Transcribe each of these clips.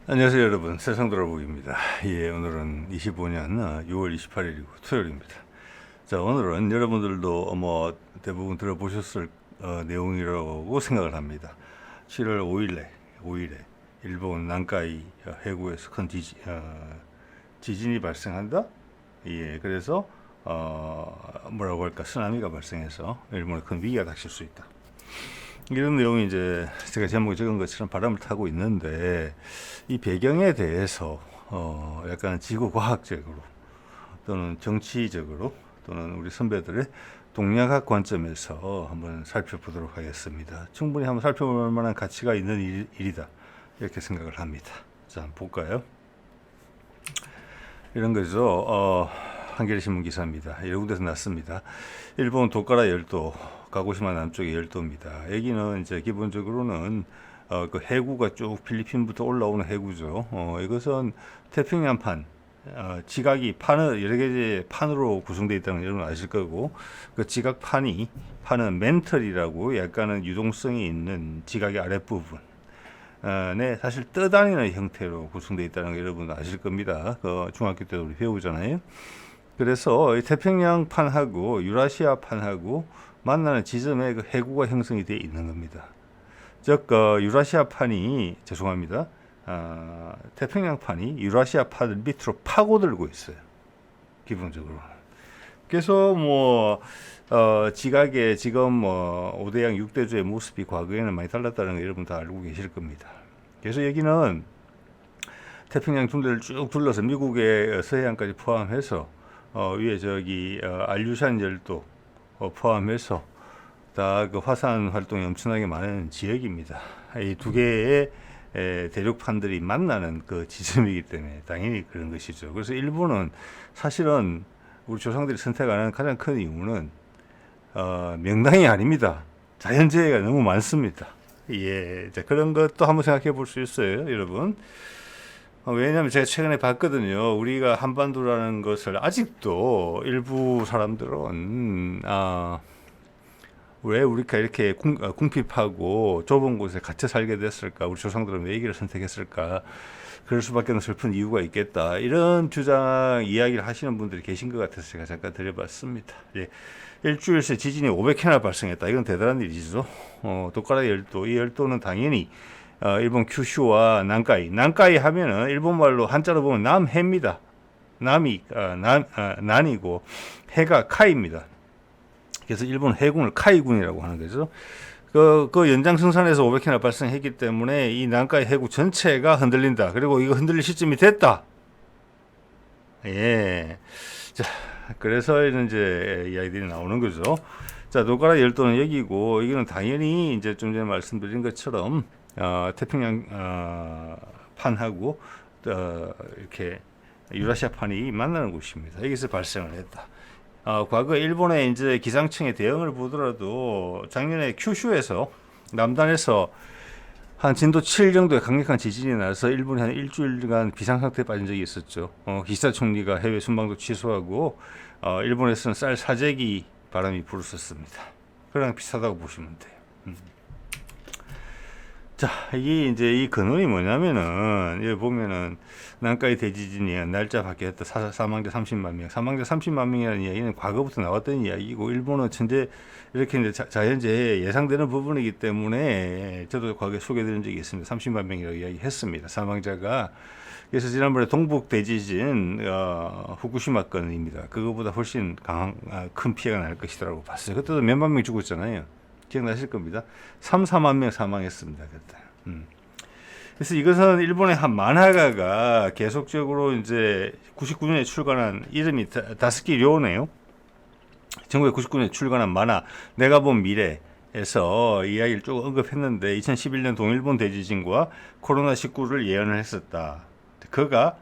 안녕하세요 여러분, 세상돌아보기입니다. 예, 오늘은 25년 6월 28일이고 토요일입니다. 자, 오늘은 여러분들도 대부분 들어보셨을 내용이라고 생각을 합니다. 7월 5일에 일본 난카이 해구에서 큰 지진이 발생한다. 예, 그래서 뭐라고 할까, 쓰나미가 발생해서 일본에 큰 위기가 닥칠 수 있다. 이런 내용이 이제 제가 제목에 적은 것처럼 바람을 타고 있는데, 이 배경에 대해서 약간 지구과학적으로 또는 정치적으로 또는 우리 선배들의 동양학 관점에서 한번 살펴보도록 하겠습니다. 충분히 한번 살펴볼 만한 가치가 있는 일이다, 이렇게 생각을 합니다. 자, 한번 볼까요? 이런 거죠. 한겨레 신문 기사입니다. 이런 곳에서 났습니다. 일본 도카라 열도, 가고시마 남쪽의 열도입니다. 여기는 이제 기본적으로는 그 해구가 쭉 필리핀부터 올라오는 해구죠. 이것은 태평양판, 지각이 여러 개의 판으로 구성되어 있다는 걸 여러분 아실 거고, 그 지각판은 멘털이라고 약간은 유동성이 있는 지각의 아랫부분, 네, 사실 떠다니는 형태로 구성되어 있다는 걸 여러분 아실 겁니다. 그 중학교 때도 우리 배우잖아요. 그래서 태평양판하고 유라시아판하고 만나는 지점에 그 해구가 형성이 되어 있는 겁니다. 즉, 유라시아판이, 죄송합니다. 태평양판이 유라시아판을 밑으로 파고들고 있어요. 기본적으로. 그래서 지각의 지금 5대양 6대주의 모습이 과거에는 많이 달랐다는 거 여러분 다 알고 계실 겁니다. 그래서 여기는 태평양 둔대를 쭉 둘러서 미국의 서해안까지 포함해서 위에 알류산 열도 포함해서 다 그 화산 활동이 엄청나게 많은 지역입니다. 이 두 개의 대륙판들이 만나는 그 지점이기 때문에 당연히 그런 것이죠. 그래서 일본은 사실은 우리 조상들이 선택하는 가장 큰 이유는 명당이 아닙니다. 자연재해가 너무 많습니다. 예, 자, 그런 것도 한번 생각해 볼 수 있어요, 여러분. 왜냐하면 제가 최근에 봤거든요. 우리가 한반도라는 것을 아직도 일부 사람들은 왜 우리가 이렇게 궁핍하고 좁은 곳에 갇혀 살게 됐을까? 우리 조상들은 왜 이 길을 선택했을까? 그럴 수밖에 없는 슬픈 이유가 있겠다. 이런 이야기를 하시는 분들이 계신 것 같아서 제가 잠깐 드려봤습니다. 예. 일주일 새 지진이 500회나 발생했다. 이건 대단한 일이죠. 도카라 열도, 이 열도는 당연히 일본 큐슈와 난카이 하면은 일본말로 한자로 보면 남해입니다. 난이고 해가 카이입니다. 그래서 일본 해군을 카이군이라고 하는 거죠. 그 연장선상에서 500회나 발생했기 때문에 이 난카이 해구 전체가 흔들린다. 그리고 이거 흔들릴 시점이 됐다. 예. 자, 그래서 이제 이야기들이 나오는 거죠. 자, 도카라 열도는 여기고, 이거는 당연히 이제 좀 전에 말씀드린 것처럼 태평양 판하고 이렇게 유라시아 판이 만나는 곳입니다. 여기서 발생을 했다. 과거 일본의 이제 기상청의 대응을 보더라도 작년에 큐슈에서 남단에서 한 진도 7 정도의 강력한 지진이 나서 일본이 한 일주일간 비상상태에 빠진 적이 있었죠. 기시다 총리가 해외 순방도 취소하고 일본에서는 쌀 사재기 바람이 불었었습니다. 그랑 비슷하다고 보시면 돼요. 자, 이게 이제 이 근원이 뭐냐면은, 여기 보면은, 난카이 대지진이 날짜 바뀌었다. 사망자 30만 명. 사망자 30만 명이라는 이야기는 과거부터 나왔던 이야기고, 일본은 현재 이렇게 이제 자연재해 예상되는 부분이기 때문에, 저도 과거에 소개드린 적이 있습니다. 30만 명이라고 이야기했습니다. 사망자가. 그래서 지난번에 동북 대지진, 후쿠시마 건입니다. 그거보다 훨씬 큰 피해가 날 것이라고 봤어요. 그때도 몇만 명 죽었잖아요. 기억나실 겁니다. 3, 4만 명 사망했습니다. 그때. 그래서 이것은 일본의 한 만화가가 계속적으로 이제 99년에 출간한, 이름이 다스키 료네요. 1999년에 출간한 만화 내가 본 미래에서 이야기를 쭉 언급했는데, 2011년 동일본 대지진과 코로나19를 예언을 했었다. 그가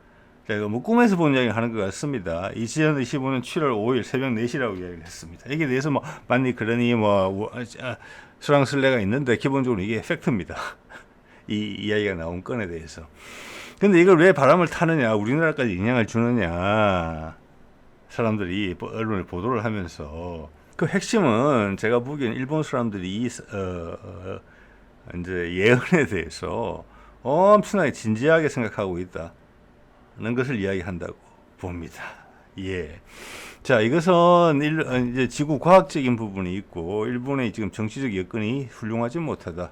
제가 꿈에서 본 이야기 하는 것 같습니다. 2025년 7월 5일 새벽 4시라고 이야기를 했습니다. 여기에 대해서 맞니 그러니 수랑슬래가 있는데, 기본적으로 이게 팩트입니다. 이 이야기가 나온 건에 대해서. 근데 이걸 왜 바람을 타느냐, 우리나라까지 영향을 주느냐, 사람들이 언론에 보도를 하면서, 그 핵심은 제가 보기엔 일본 사람들이 이제 예언에 대해서 엄청나게 진지하게 생각하고 있다는 것을 이야기한다고 봅니다. 예. 자, 이것은 이제 지구 과학적인 부분이 있고 일본의 지금 정치적 여건이 훌륭하지 못하다.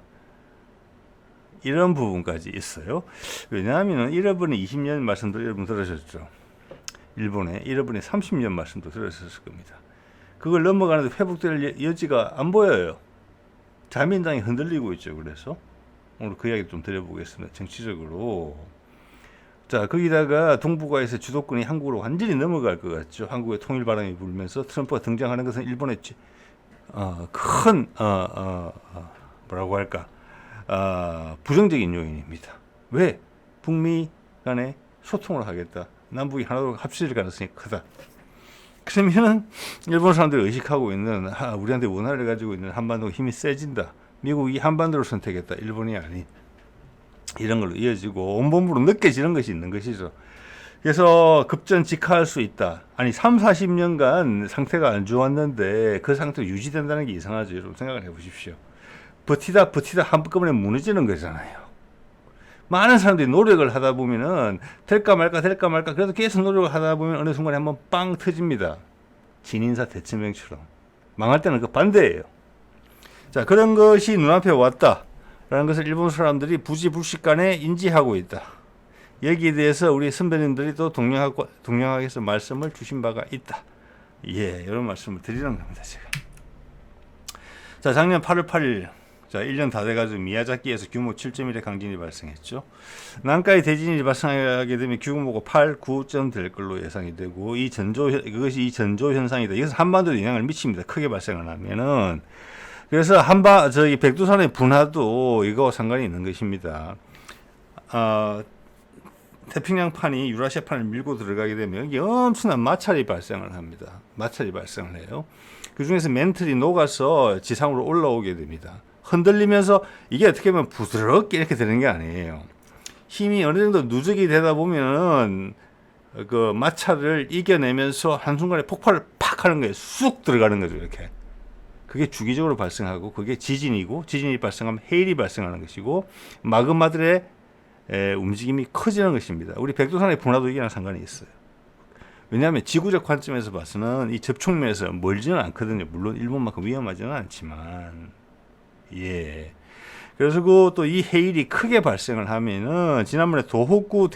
이런 부분까지 있어요. 왜냐하면 잃어버린 20년 말씀도 여러분 들으셨죠. 일본의 잃어버린 30년 말씀도 들으셨을 겁니다. 그걸 넘어가는데 회복될 여지가 안 보여요. 자민당이 흔들리고 있죠. 그래서 오늘 그 이야기 좀 드려보겠습니다. 정치적으로. 자, 거기다가 동북아에서 주도권이 한국으로 완전히 넘어갈 것 같죠. 한국의 통일 바람이 불면서 트럼프가 등장하는 것은 일본의 큰 뭐라고 할까 부정적인 요인입니다. 왜? 북미 간에 소통을 하겠다. 남북이 하나로 합쳐질 가능성이 크다. 그러면 일본 사람들이 의식하고 있는 우리한테 원한을 가지고 있는 한반도가 힘이 세진다. 미국이 한반도를 선택했다. 일본이 아닌. 이런 걸로 이어지고 온몸으로 느껴지는 것이 있는 것이죠. 그래서 급전직하할 수 있다. 아니 3, 40년간 상태가 안 좋았는데 그 상태가 유지된다는 게 이상하죠. 여러분 생각을 해보십시오. 버티다 한꺼번에 무너지는 거잖아요. 많은 사람들이 노력을 하다 보면은 될까 말까 그래도 계속 노력을 하다 보면 어느 순간에 한번 빵 터집니다. 진인사 대천명처럼. 망할 때는 그 반대예요. 자, 그런 것이 눈앞에 왔다라는 것을 일본 사람들이 부지불식간에 인지하고 있다. 여기에 대해서 우리 선배님들이 또 동명하게서 말씀을 주신 바가 있다. 예, 이런 말씀을 드리는 겁니다, 제가. 자, 작년 8월 8일. 자, 1년 다 돼가지고 미야자키에서 규모 7.1의 강진이 발생했죠. 난카이 대지진이 발생하게 되면 규모가 8, 9점 될 걸로 예상이 되고 그것이 이 전조 현상이다. 이것은 한반도에 영향을 미칩니다. 크게 발생을 하면은. 그래서 저기 백두산의 분화도 이거와 상관이 있는 것입니다. 태평양판이 유라시아판을 밀고 들어가게 되면 여기 엄청난 마찰이 발생을 합니다. 마찰이 발생을 해요. 그 중에서 멘틀이 녹아서 지상으로 올라오게 됩니다. 흔들리면서 이게 어떻게 보면 부드럽게 이렇게 되는 게 아니에요. 힘이 어느 정도 누적이 되다 보면은 그 마찰을 이겨내면서 한순간에 폭발을 팍 하는 거예요. 쑥 들어가는 거죠, 이렇게. 그게 주기적으로 발생하고 그게 지진이고 지진이 발생하면 해일이 발생하는 것이고 마그마들의 움직임이 커지는 것입니다. 우리 백두산의 분화도 이게랑 상관이 있어요. 왜냐하면 지구적 관점에서 봐서는 이 접촉면에서 멀지는 않거든요. 물론 일본만큼 위험하지는 않지만. 예. 그래서 또 이 해일이 크게 발생을 하면은 지난번에 도호쿠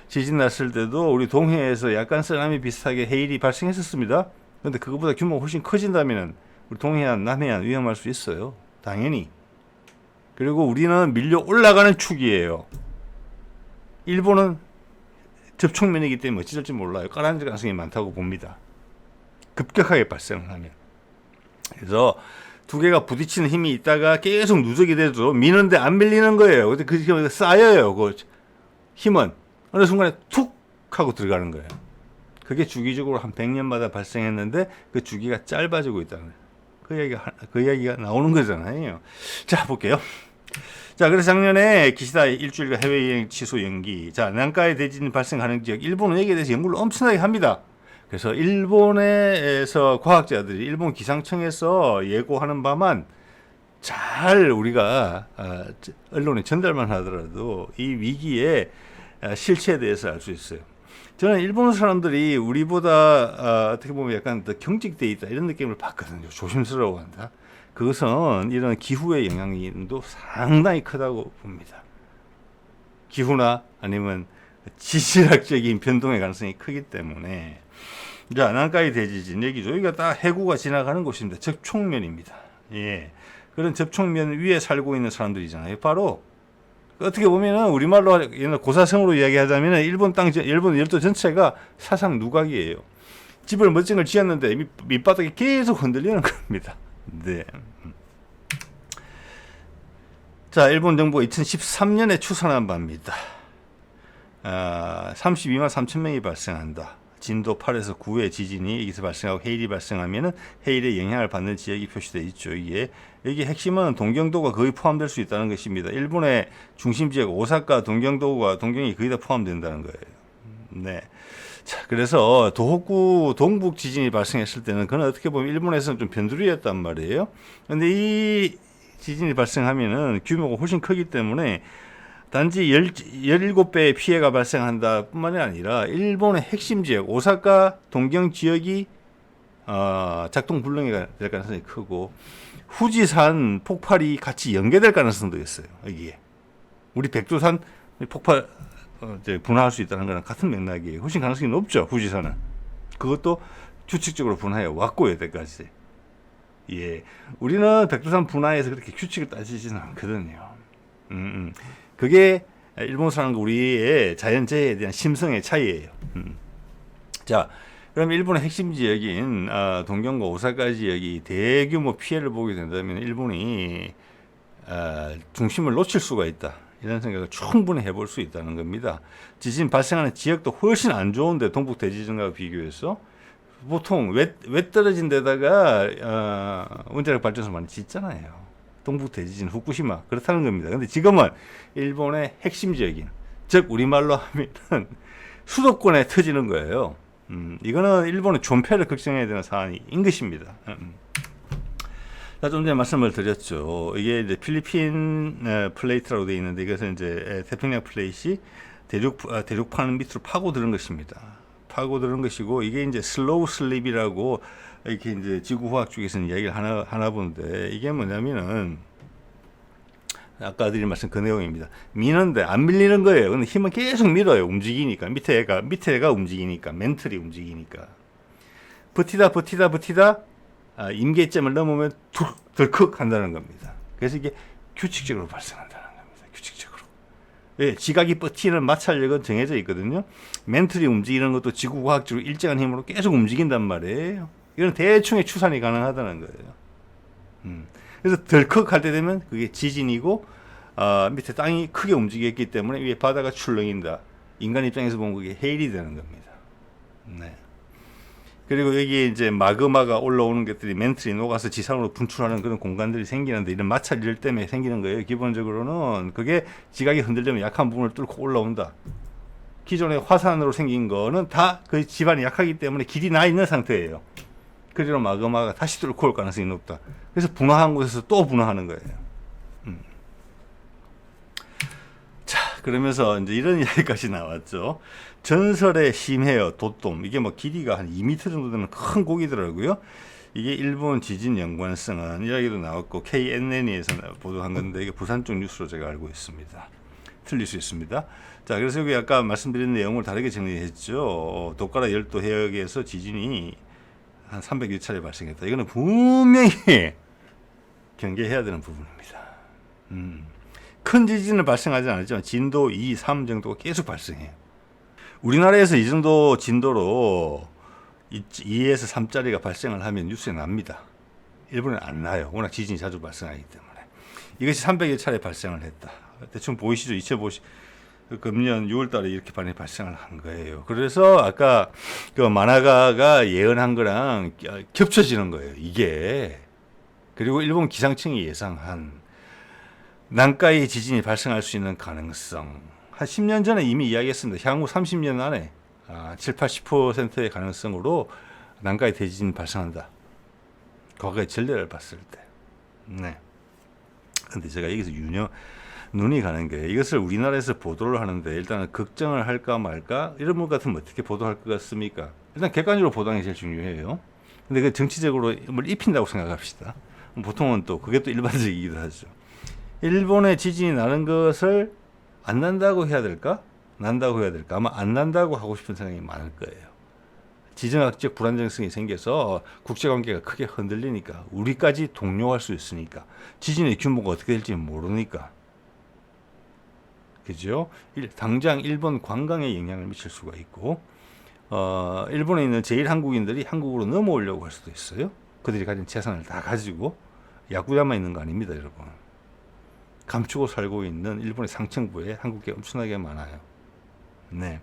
지진 났을 때도 우리 동해에서 약간 쓰나미 비슷하게 해일이 발생했었습니다. 그런데 그것보다 규모가 훨씬 커진다면은 우리 동해안, 남해안 위험할 수 있어요. 당연히. 그리고 우리는 밀려 올라가는 축이에요. 일본은 접촉면이기 때문에 어찌될지 몰라요. 깔아앉을 가능성이 많다고 봅니다. 급격하게 발생을 하면. 그래서 두 개가 부딪히는 힘이 있다가 계속 누적이 돼도 미는데 안 밀리는 거예요. 근데 그 힘이 쌓여요. 그 힘은 어느 순간에 툭 하고 들어가는 거예요. 그게 주기적으로 한 100년마다 발생했는데 그 주기가 짧아지고 있다는 거예요. 그 이야기가 나오는 거잖아요. 자, 볼게요. 자, 그래서 작년에 기시다 일주일간 해외여행 취소 연기. 자, 난카이 대진 발생하는 지역, 일본은 여기에 대해서 연구를 엄청나게 합니다. 그래서 일본에서 과학자들이 일본 기상청에서 예고하는 바만 잘 우리가 언론에 전달만 하더라도 이 위기의 실체에 대해서 알 수 있어요. 저는 일본 사람들이 우리보다 어떻게 보면 약간 더 경직돼 있다 이런 느낌을 받거든요. 조심스러워한다. 그것은 이런 기후의 영향도 상당히 크다고 봅니다. 기후나 아니면 지질학적인 변동의 가능성이 크기 때문에. 자, 난카이 대지진 얘기죠. 여기가 딱 해구가 지나가는 곳입니다. 접촉면입니다. 예, 그런 접촉면 위에 살고 있는 사람들이잖아요. 바로 어떻게 보면은 우리말로 옛날 고사성으로 이야기하자면 일본 열도 전체가 사상 누각이에요. 집을 멋진 걸 지었는데 밑바닥이 계속 흔들리는 겁니다. 네. 자, 일본 정부가 2013년에 추산한 바입니다. 32만 3천 명이 발생한다. 진도 8에서 9의 지진이 여기서 발생하고 해일이 발생하면은 해일에 영향을 받는 지역이 표시되어 있죠. 여기 핵심은 동경도가 거의 포함될 수 있다는 것입니다. 일본의 중심 지역 오사카, 동경도가 동경이 거의 다 포함된다는 거예요. 네. 자, 그래서 도호쿠 동북 지진이 발생했을 때는 그건 어떻게 보면 일본에서는 좀 변두리였단 말이에요. 근데 이 지진이 발생하면은 규모가 훨씬 크기 때문에 단지 17배의 피해가 발생한다 뿐만이 아니라 일본의 핵심 지역 오사카 동경 지역이 작동 불능이 될 가능성이 크고 후지산 폭발이 같이 연계될 가능성도 있어요. 여기에 우리 백두산 폭발 이제 분화할 수 있다는 거랑 같은 맥락이에요. 훨씬 가능성이 높죠. 후지산은 그것도 규칙적으로 분화해 왔고 여태까지. 예, 우리는 백두산 분화에서 그렇게 규칙을 따지지는 않거든요. 그게 일본 사람과 우리의 자연재해에 대한 심성의 차이예요. 자, 그럼 일본의 핵심 지역인 동경과 오사카 지역이 대규모 피해를 보게 된다면 일본이 중심을 놓칠 수가 있다. 이런 생각을 충분히 해볼 수 있다는 겁니다. 지진 발생하는 지역도 훨씬 안 좋은데 동북 대지진과 비교해서 보통 왜 떨어진 데다가 원자력 발전소 많이 짓잖아요. 동북 대지진, 후쿠시마 그렇다는 겁니다. 근데 지금은 일본의 핵심 지역인, 즉 우리말로 하면은 수도권에 터지는 거예요. 이거는 일본의 존폐를 걱정해야 되는 사안인 것입니다. 자, 좀 전에 말씀을 드렸죠. 이게 이제 필리핀 플레이트라고 되어 있는데 이것은 이제 태평양 플레이트이 대륙판 밑으로 파고드는 것입니다. 파고드는 것이고 이게 이제 슬로우 슬립이라고 이렇게 이제 지구화학 쪽에서는 이야기를 하나 보는데 이게 뭐냐면은 아까 드린 말씀 그 내용입니다. 미는데 안 밀리는 거예요. 근데 힘은 계속 밀어요. 움직이니까 밑에가 움직이니까 멘틀이 움직이니까 버티다 임계점을 넘으면 덜컥 한다는 겁니다. 그래서 이게 규칙적으로 발생한다는 겁니다. 규칙적으로. 예, 지각이 버티는 마찰력은 정해져 있거든요. 멘틀이 움직이는 것도 지구과학적으로 일정한 힘으로 계속 움직인단 말이에요. 이건 대충의 추산이 가능하다는 거예요. 그래서 덜컥 할 때 되면 그게 지진이고 밑에 땅이 크게 움직였기 때문에 위에 바다가 출렁인다. 인간 입장에서 보면 그게 해일이 되는 겁니다. 네. 그리고 여기 이제 마그마가 올라오는 것들이 멘틀이 녹아서 지상으로 분출하는 그런 공간들이 생기는데 이런 마찰 때문에 생기는 거예요. 기본적으로는 그게 지각이 흔들리면 약한 부분을 뚫고 올라온다. 기존의 화산으로 생긴 거는 다 그 지반이 약하기 때문에 길이 나 있는 상태예요. 그리고 마그마가 다시 뚫고 올 가능성이 높다. 그래서 분화한 곳에서 또 분화하는 거예요. 자, 그러면서 이제 이런 이야기까지 나왔죠. 전설의 심해요 도톰. 이게 뭐 길이가 한 2m 정도 되는 큰 고기더라고요. 이게 일본 지진 연관성은 이야기도 나왔고 KNN에서 보도한 건데 이게 부산 쪽 뉴스로 제가 알고 있습니다. 틀릴 수 있습니다. 자, 그래서 여기 아까 말씀드린 내용을 다르게 정리했죠. 도카라 열도 해역에서 지진이 한 306차례 발생했다. 이거는 분명히 경계해야 되는 부분입니다. 큰 지진은 발생하지 않았지만 진도 2, 3 정도가 계속 발생해요. 우리나라에서 이 정도 진도로 2에서 3짜리가 발생을 하면 뉴스에 납니다. 일본은 안 나요. 워낙 지진이 자주 발생하기 때문에. 이것이 300여 차례 발생을 했다. 대충 보이시죠? 2050 금년 6월달에 이렇게 많이 발생을 한 거예요. 그래서 아까 그 만화가가 예언한 거랑 겹쳐지는 거예요. 이게. 그리고 일본 기상청이 예상한 난카이 지진이 발생할 수 있는 가능성. 한 10년 전에 이미 이야기했습니다. 향후 30년 안에 7, 80%의 가능성으로 난카이 대지진이 발생한다. 과거의 전례를 봤을 때. 네. 근데 제가 여기서 눈이 가는 게 이것을 우리나라에서 보도를 하는데 일단은 걱정을 할까 말까 이런 분 같으면 어떻게 보도할 것 같습니까? 일단 객관적으로 보도하는 게 제일 중요해요. 근데 그 정치적으로 뭘 입힌다고 생각합시다. 보통은 또 그게 또 일반적이기도 하죠. 일본의 지진이 나는 것을 안 난다고 해야 될까? 난다고 해야 될까? 아마 안 난다고 하고 싶은 생각이 많을 거예요. 지정학적 불안정성이 생겨서 국제관계가 크게 흔들리니까 우리까지 동요할 수 있으니까 지진의 규모가 어떻게 될지 모르니까 그죠? 당장 일본 관광에 영향을 미칠 수가 있고 일본에 있는 제일 한국인들이 한국으로 넘어오려고 할 수도 있어요. 그들이 가진 재산을 다 가지고 야구야만 있는 거 아닙니다, 여러분. 감추고 살고 있는 일본의 상층부에 한국에 엄청나게 많아요. 네.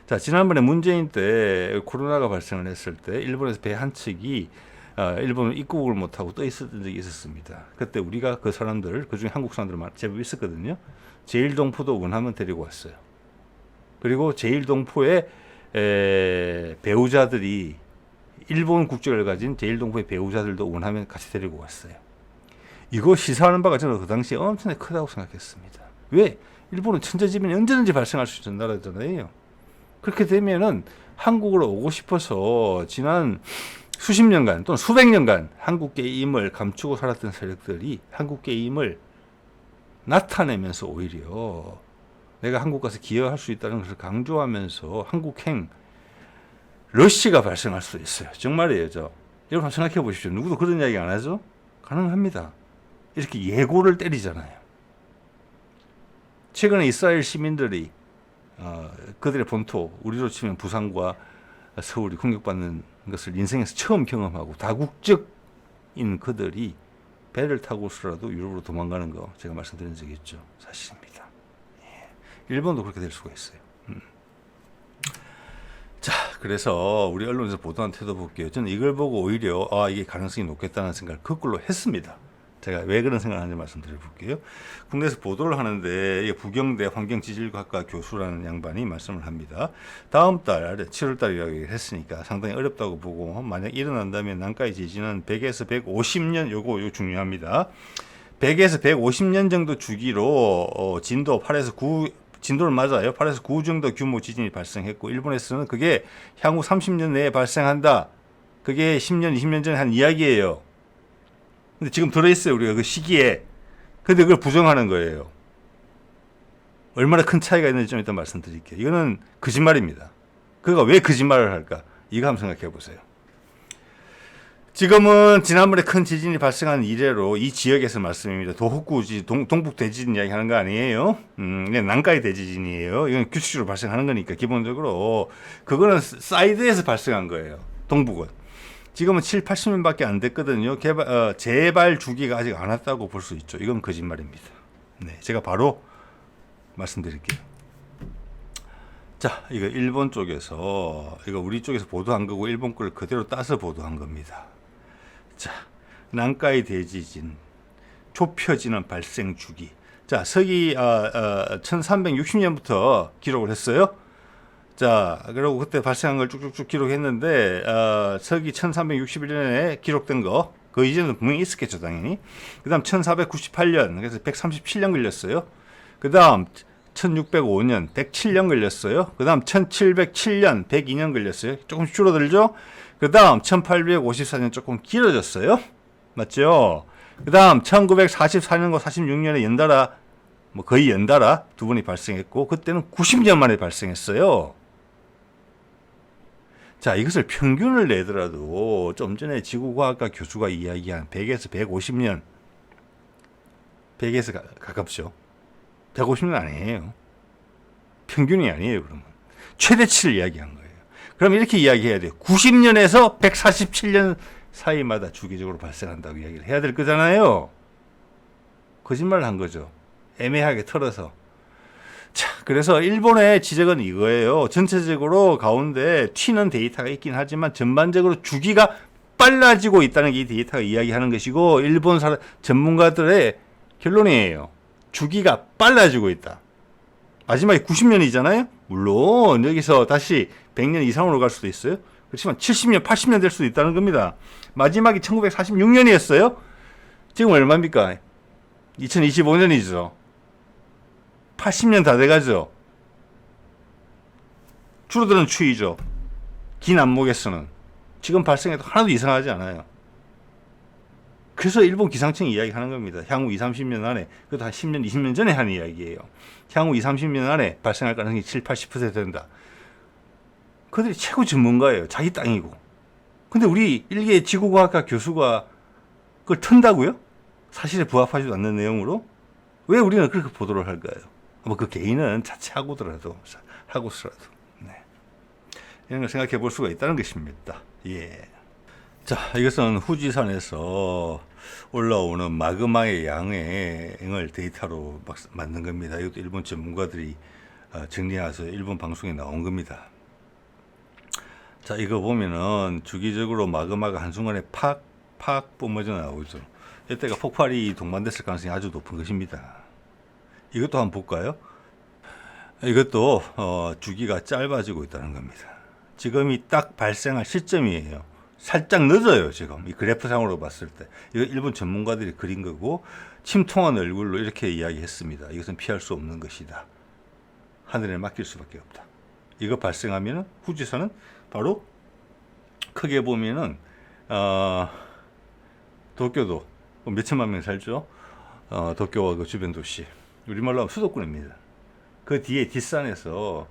자, 지난번에 문재인 때 코로나가 발생을 했을 때 일본에서 배 한 척이 일본을 입국을 못하고 떠 있었던 적이 있었습니다. 그때 우리가 그 사람들, 그중에 한국 사람들 제법 있었거든요. 제일동포도 원하면 데리고 왔어요. 그리고 제일동포의 배우자들이 일본 국적을 가진 제일동포의 배우자들도 원하면 같이 데리고 왔어요. 이거 시사하는 바가 저는 그 당시에 엄청나게 크다고 생각했습니다. 왜? 일본은 천재지변이 언제든지 발생할 수 있는 나라잖아요. 그렇게 되면은 한국으로 오고 싶어서 지난 수십 년간 또는 수백 년간 한국계의 임을 감추고 살았던 세력들이 한국계의 임을 나타내면서 오히려 내가 한국 가서 기여할 수 있다는 것을 강조하면서 한국행 러시가 발생할 수도 있어요. 정말이에요. 여러분 생각해 보십시오. 누구도 그런 이야기 안 하죠? 가능합니다. 이렇게 예고를 때리잖아요. 최근에 이스라엘 시민들이 그들의 본토, 우리로 치면 부산과 서울이 공격받는 것을 인생에서 처음 경험하고 다국적인 그들이 배를 타고서라도 유럽으로 도망가는 거 제가 말씀드린 적이 있죠. 사실입니다. 일본도 그렇게 될 수가 있어요. 자, 그래서 우리 언론에서 보도한 태도 볼게요. 저는 이걸 보고 오히려 이게 가능성이 높겠다는 생각을 거꾸로 했습니다. 제가 왜 그런 생각을 하는지 말씀드려볼게요. 국내에서 보도를 하는데 부경대 환경지질학과 교수라는 양반이 말씀을 합니다. 다음 달 7월 달이라고 했으니까 상당히 어렵다고 보고 만약 일어난다면 난카이 지진은 100에서 150년 요거 중요합니다. 100에서 150년 정도 주기로 진도 8에서 9 진도를 맞아요. 8에서 9 정도 규모 지진이 발생했고 일본에서는 그게 향후 30년 내에 발생한다. 그게 10년, 20년 전에 한 이야기예요. 근데 지금 들어있어요. 우리가 그 시기에. 근데 그걸 부정하는 거예요. 얼마나 큰 차이가 있는지 좀 이따 말씀드릴게요. 이거는 거짓말입니다. 그가 왜 거짓말을 할까? 이거 한번 생각해 보세요. 지금은 지난번에 큰 지진이 발생한 이래로 이 지역에서 말씀입니다. 도호쿠 동북 대지진 이야기 하는 거 아니에요? 난카이 대지진이에요. 이건 규칙적으로 발생하는 거니까 기본적으로 그거는 사이드에서 발생한 거예요. 동북은. 지금은 7, 80년밖에 안 됐거든요. 재발 주기가 아직 안 왔다고 볼 수 있죠. 이건 거짓말입니다. 네, 제가 바로 말씀드릴게요. 자, 이거 일본 쪽에서 이거 우리 쪽에서 보도한 거고 일본 걸 그대로 따서 보도한 겁니다. 자, 난카이 대지진 좁혀지는 발생 주기. 자, 서기 1360년부터 기록을 했어요. 자, 그리고 그때 발생한 걸 쭉쭉쭉 기록했는데 서기 1361년에 기록된 거, 그 이전에는 분명히 있었겠죠, 당연히. 그 다음 1498년, 그래서 137년 걸렸어요. 그 다음 1605년, 107년 걸렸어요. 그 다음 1707년, 102년 걸렸어요. 조금 줄어들죠? 그 다음 1854년 조금 길어졌어요. 맞죠? 그 다음 1944년과 46년에 연달아, 거의 연달아 두 번이 발생했고, 그때는 90년 만에 발생했어요. 자, 이것을 평균을 내더라도 좀 전에 지구과학과 교수가 이야기한 100에서 150년, 100에서 가깝죠. 150년 아니에요. 평균이 아니에요, 그러면. 최대치를 이야기한 거예요. 그럼 이렇게 이야기해야 돼요. 90년에서 147년 사이마다 주기적으로 발생한다고 이야기를 해야 될 거잖아요. 거짓말을 한 거죠. 애매하게 털어서. 자, 그래서 일본의 지적은 이거예요. 전체적으로 가운데 튀는 데이터가 있긴 하지만 전반적으로 주기가 빨라지고 있다는 게 이 데이터가 이야기하는 것이고 일본 전문가들의 결론이에요. 주기가 빨라지고 있다. 마지막에 90년이잖아요. 물론 여기서 다시 100년 이상으로 갈 수도 있어요. 그렇지만 70년, 80년 될 수도 있다는 겁니다. 마지막이 1946년이었어요. 지금 얼마입니까? 2025년이죠. 80년 다 돼가죠. 줄어드는 추이죠. 긴 안목에서는. 지금 발생해도 하나도 이상하지 않아요. 그래서 일본 기상청이 이야기하는 겁니다. 향후 2, 30년 안에, 그것도 한 10년, 20년 전에 한 이야기예요. 향후 2, 30년 안에 발생할 가능성이 7, 80% 된다. 그들이 최고 전문가예요. 자기 땅이고. 근데 우리 일개 지구과학과 교수가 그걸 튼다고요? 사실에 부합하지도 않는 내용으로? 왜 우리는 그렇게 보도를 할까요? 그 개인은 자체하고더라도, 하고서라도. 네. 이런 걸 생각해 볼 수가 있다는 것입니다. 예. 자, 이것은 후지산에서 올라오는 마그마의 양을 데이터로 만든 겁니다. 이것도 일본 전문가들이 정리해서 일본 방송에 나온 겁니다. 자, 이거 보면은 주기적으로 마그마가 한순간에 팍 뿜어져 나오죠. 이때가 폭발이 동반됐을 가능성이 아주 높은 것입니다. 이것도 한번 볼까요? 이것도 주기가 짧아지고 있다는 겁니다. 지금이 딱 발생할 시점이에요. 살짝 늦어요, 지금. 이 그래프상으로 봤을 때. 이거 일본 전문가들이 그린 거고, 침통한 얼굴로 이렇게 이야기했습니다. 이것은 피할 수 없는 것이다. 하늘에 맡길 수밖에 없다. 이거 발생하면 후지산은 바로 크게 보면은 도쿄도 몇천만 명 살죠. 도쿄와 그 주변 도시, 우리말로 하면 수도권입니다. 그 뒤에 뒷산에서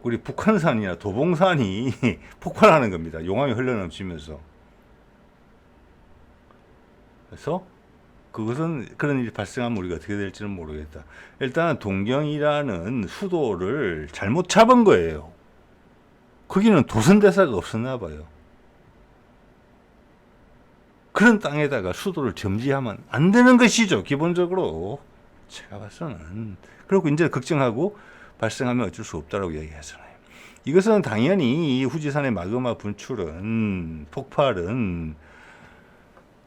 우리 북한산이나 도봉산이 폭발하는 겁니다. 용암이 흘러넘치면서. 그래서 그것은 그런 일이 발생하면 우리가 어떻게 될지는 모르겠다. 일단 동경이라는 수도를 잘못 잡은 거예요. 거기는 도선대사가 없었나 봐요. 그런 땅에다가 수도를 점지하면 안 되는 것이죠. 기본적으로 제가 봐서는. 그리고 이제 걱정하고 발생하면 어쩔 수 없다라고 이야기하잖아요. 이것은 당연히 이 후지산의 마그마 분출은, 폭발은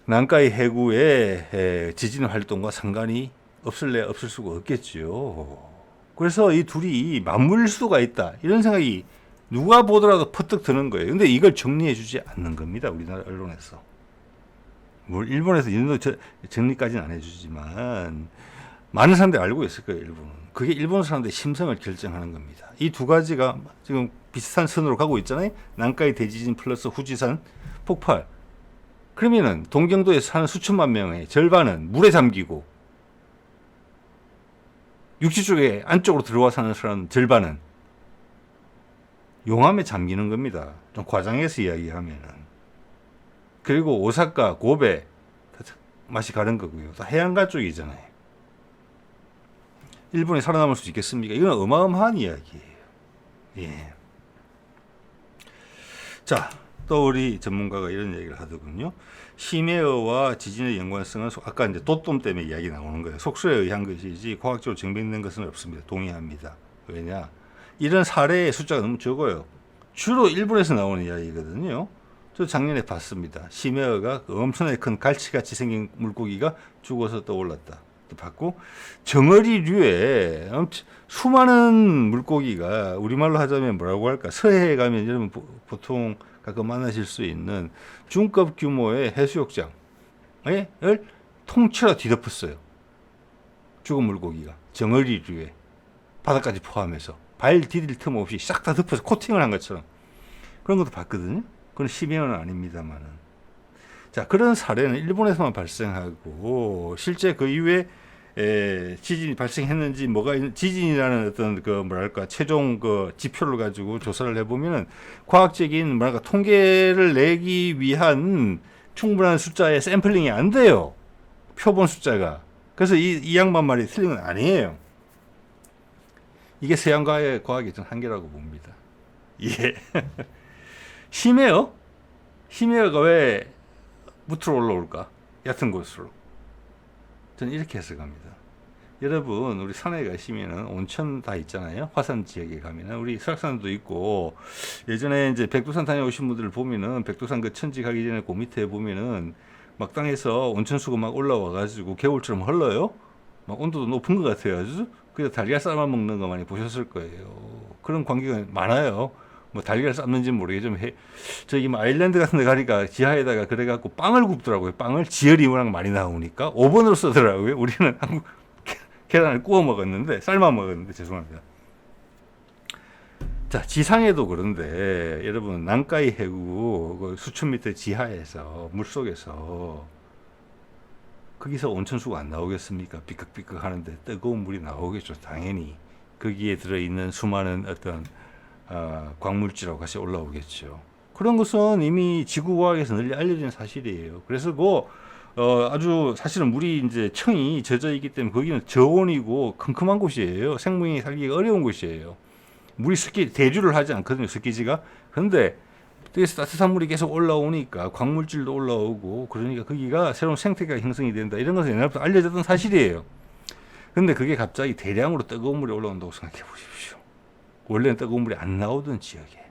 난카이 해구의 지진 활동과 상관이 없을 수가 없겠죠. 그래서 이 둘이 맞물 수가 있다, 이런 생각이 누가 보더라도 퍼뜩 드는 거예요. 근데 이걸 정리해 주지 않는 겁니다, 우리나라 언론에서. 뭐 일본에서 이 정도 정리까지는 안 해주지만 많은 사람들이 알고 있을 거예요. 일본은. 그게 일본 사람들의 심성을 결정하는 겁니다. 이 두 가지가 지금 비슷한 선으로 가고 있잖아요. 난카이 대지진 플러스 후지산 폭발. 그러면은 동경도에 사는 수천만 명의 절반은 물에 잠기고, 육지 쪽에 안쪽으로 들어와 사는 사람 절반은 용암에 잠기는 겁니다. 좀 과장해서 이야기하면은. 그리고 오사카, 고베 맛이 가는 거고요. 다 해안가 쪽이잖아요. 일본이 살아남을 수 있겠습니까? 이건 어마어마한 이야기예요. 예. 자, 또 우리 전문가가 이런 얘기를 하더군요. 심해어와 지진의 연관성은 아까 이제 도톰 때문에 이야기 나오는 거예요. 속수에 의한 것이지 과학적으로 증명된 것은 없습니다. 동의합니다. 왜냐? 이런 사례의 숫자가 너무 적어요. 주로 일본에서 나오는 이야기거든요. 저 작년에 봤습니다. 심해어가 엄청나게 큰 갈치같이 생긴 물고기가 죽어서 떠올랐다. 봤고, 정어리류에 수많은 물고기가, 우리말로 하자면 뭐라고 할까, 서해에 가면 여러분 보통 가끔 만나실 수 있는 중급 규모의 해수욕장을 통째로 뒤덮었어요. 죽은 물고기가 정어리류에 바닥까지 포함해서 발 디딜 틈 없이 싹 다 덮어서 코팅을 한 것처럼 그런 것도 봤거든요. 그건 심해어는 아닙니다만은. 자, 그런 사례는 일본에서만 발생하고, 실제 그 이후에 지진이 발생했는지 지진이라는 어떤 그 뭐랄까 최종 그 지표를 가지고 조사를 해보면은 과학적인 뭐랄까 통계를 내기 위한 충분한 숫자의 샘플링이 안 돼요. 표본 숫자가. 그래서 이 양반 말이 틀린 건 아니에요. 이게 서양과의 과학의 전 한계라고 봅니다. 예. 심해어가 왜 무트로 올라올까? 얕은 곳으로. 저는 이렇게 해석합니다. 여러분, 우리 산에 가시면은 온천 다 있잖아요. 화산 지역에 가면은 우리 설악산도 있고, 예전에 이제 백두산 다녀오신 분들을 보면은 백두산 그 천지 가기 전에 그 밑에 보면은 막 땅에서 온천수가 막 올라와가지고 개울처럼 흘러요. 막 온도도 높은 것 같아요. 그래서 달걀 삶아 먹는 거 많이 보셨을 거예요. 그런 광경이 많아요. 뭐 달걀 삶는지는 모르겠지만 저기 뭐 아일랜드 같은 데 가니까 지하에다가 그래갖고 빵을 굽더라고요. 빵을 지열이 워낙 많이 나오니까 5번으로 쓰더라고요. 우리는 한국 계란을 구워 먹었는데, 삶아 먹었는데, 죄송합니다. 자, 지상에도 그런데 여러분, 난카이 해구 그 수천 미터 지하에서 물속에서 거기서 온천수가 안 나오겠습니까? 삐걱삐걱 하는데 뜨거운 물이 나오겠죠. 당연히 거기에 들어있는 수많은 어떤 광물질하고 같이 올라오겠죠. 그런 것은 이미 지구과학에서 널리 알려진 사실이에요. 그래서 아주 사실은 물이 이제 청이 젖어 있기 때문에 거기는 저온이고 컴컴한 곳이에요. 생명이 살기가 어려운 곳이에요. 물이 대류를 하지 않거든요. 습기지가. 그런데 여기서 따뜻한 물이 계속 올라오니까 광물질도 올라오고, 그러니까 거기가 새로운 생태계가 형성이 된다. 이런 것은 옛날부터 알려졌던 사실이에요. 근데 그게 갑자기 대량으로 뜨거운 물이 올라온다고 생각해 보십시오. 원래는 뜨거운 물이 안 나오던 지역에,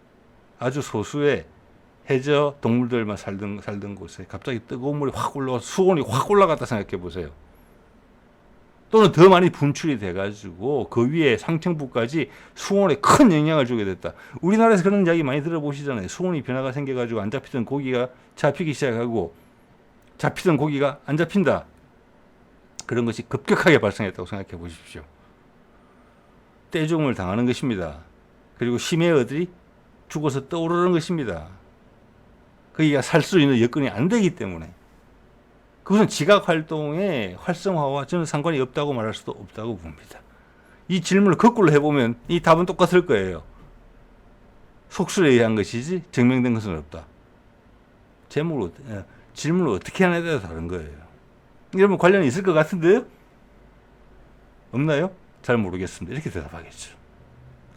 아주 소수의 해저 동물들만 살던 곳에 갑자기 뜨거운 물이 확 올라와서 수온이 확 올라갔다 생각해 보세요. 또는 더 많이 분출이 돼가지고 그 위에 상층부까지 수온에 큰 영향을 주게 됐다. 우리나라에서 그런 이야기 많이 들어보시잖아요. 수온이 변화가 생겨가지고 안 잡히던 고기가 잡히기 시작하고, 잡히던 고기가 안 잡힌다. 그런 것이 급격하게 발생했다고 생각해 보십시오. 떼죽음을 당하는 것입니다. 그리고 심해어들이 죽어서 떠오르는 것입니다. 거기가 살 수 있는 여건이 안 되기 때문에 그것은 지각 활동의 활성화와 저는 상관이 없다고 말할 수도 없다고 봅니다. 이 질문을 거꾸로 해보면 이 답은 똑같을 거예요. 속설에 의한 것이지 증명된 것은 없다. 질문을 어떻게 하냐에 따라 다른 거예요. 여러분 관련이 있을 것 같은데요? 없나요? 잘 모르겠습니다. 이렇게 대답하겠죠.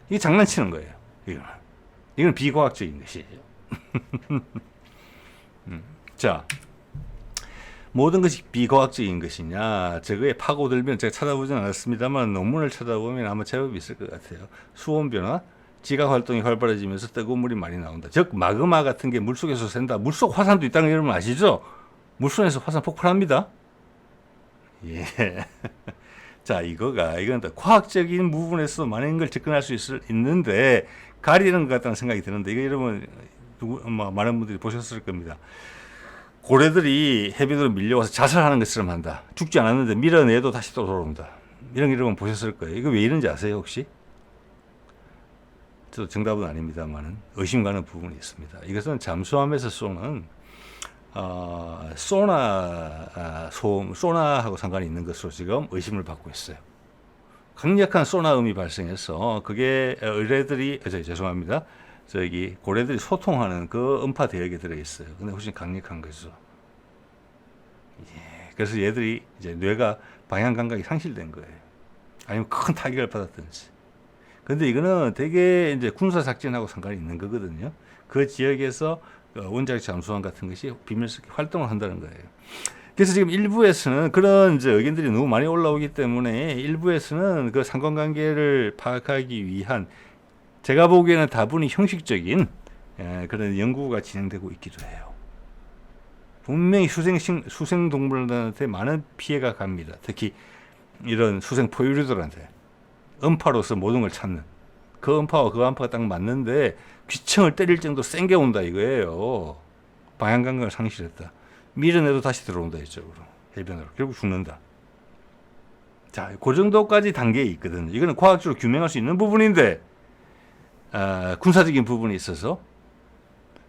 이게 장난치는 거예요. 이건 비과학적인 것이에요. 자, 모든 것이 비과학적인 것이냐, 저거에 파고들면 제가 찾아보진 않았습니다만 논문을 찾아보면 아마 제법 있을 것 같아요. 수온 변화, 지각 활동이 활발해지면서 뜨거운 물이 많이 나온다. 즉 마그마 같은 게 물속에서 샌다. 물속 화산도 있다는 거 여러분 아시죠? 물속에서 화산 폭발합니다. 예. 자, 이건 과학적인 부분에서 많은 걸 접근할 수 있는데 가리는 것 같다는 생각이 드는데 이거 여러분 많은 분들이 보셨을 겁니다. 고래들이 해변으로 밀려와서 자살하는 것처럼 한다. 죽지 않았는데 밀어내도 다시 또 돌아온다. 이런 거 여러분 보셨을 거예요. 이거 왜 이런지 아세요 혹시? 저도 정답은 아닙니다만 의심 가는 부분이 있습니다. 이것은 잠수함에서 쏘는 소나하고 상관이 있는 것으로 지금 의심을 받고 있어요. 강력한 소나음이 발생해서 그게 죄송합니다. 고래들이 소통하는 그 음파 대역에 들어있어요. 근데 훨씬 강력한 거죠. 예, 그래서 얘들이 이제 뇌가 방향 감각이 상실된 거예요. 아니면 큰 타격을 받았든지. 근데 이거는 되게 이제 군사 작전하고 상관이 있는 거거든요. 그 지역에서 원자력 잠수함 같은 것이 비밀스럽게 활동을 한다는 거예요. 그래서 지금 일부에서는 그런 이제 의견들이 너무 많이 올라오기 때문에 일부에서는 그 상관관계를 파악하기 위한 제가 보기에는 다분히 형식적인 그런 연구가 진행되고 있기도 해요. 분명히 수생동물들한테 많은 피해가 갑니다. 특히 이런 수생 포유류들한테 음파로서 모든 걸 찾는 그 음파와 그 음파가 딱 맞는데 귀청을 때릴 정도로 센 게 온다 이거예요. 방향 감각을 상실했다. 밀어내도 다시 들어온다 이쪽으로 해변으로 결국 죽는다. 자, 그 정도까지 단계에 있거든요. 이거는 과학적으로 규명할 수 있는 부분인데 군사적인 부분이 있어서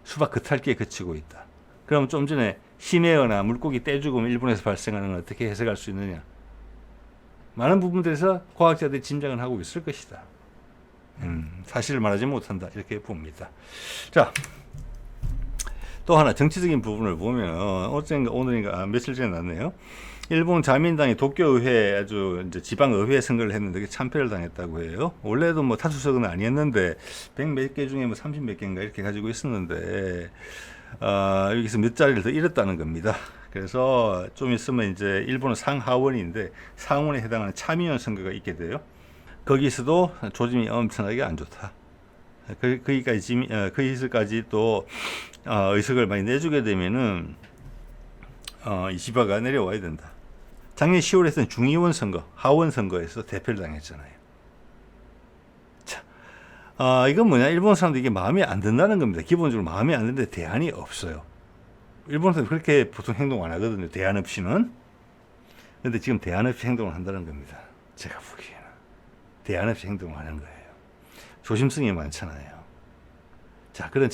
수박 그탈기에 그치고 있다. 그럼 좀 전에 심해어나 물고기 떼죽음 일본에서 발생하는 걸 어떻게 해석할 수 있느냐? 많은 부분들에서 과학자들이 짐작을 하고 있을 것이다. 사실을 말하지 못한다 이렇게 봅니다. 자, 또 하나 정치적인 부분을 보면 오늘인가 며칠 전에 났네요. 일본 자민당이 도쿄의회 아주 이제 지방의회 선거를 했는데 참패를 당했다고 해요. 원래도 뭐 다수석은 아니었는데 100 몇 개 중에 뭐 30 몇 개인가 이렇게 가지고 있었는데 여기서 몇 자리를 더 잃었다는 겁니다. 그래서 좀 있으면 이제 일본은 상하원인데 상원에 해당하는 참의원 선거가 있게 돼요. 거기서도 조짐이 엄청나게 안 좋다. 거기서까지 또 의석을 많이 내주게 되면은 이시바가 내려와야 된다. 작년 10월에 했던 중의원 선거, 하원 선거에서 대패를 당했잖아요. 자, 이건 뭐냐? 일본 사람들이 이게 마음에 안 든다는 겁니다. 기본적으로 마음에 안 드는데 대안이 없어요. 일본 사람들 그렇게 보통 행동 안 하거든요. 대안 없이는. 근데 지금 대안 없이 행동을 한다는 겁니다. 제가 보기에는. 대안 없이 행동을 하는 거예요. 조심성이 많잖아요. 자, 그런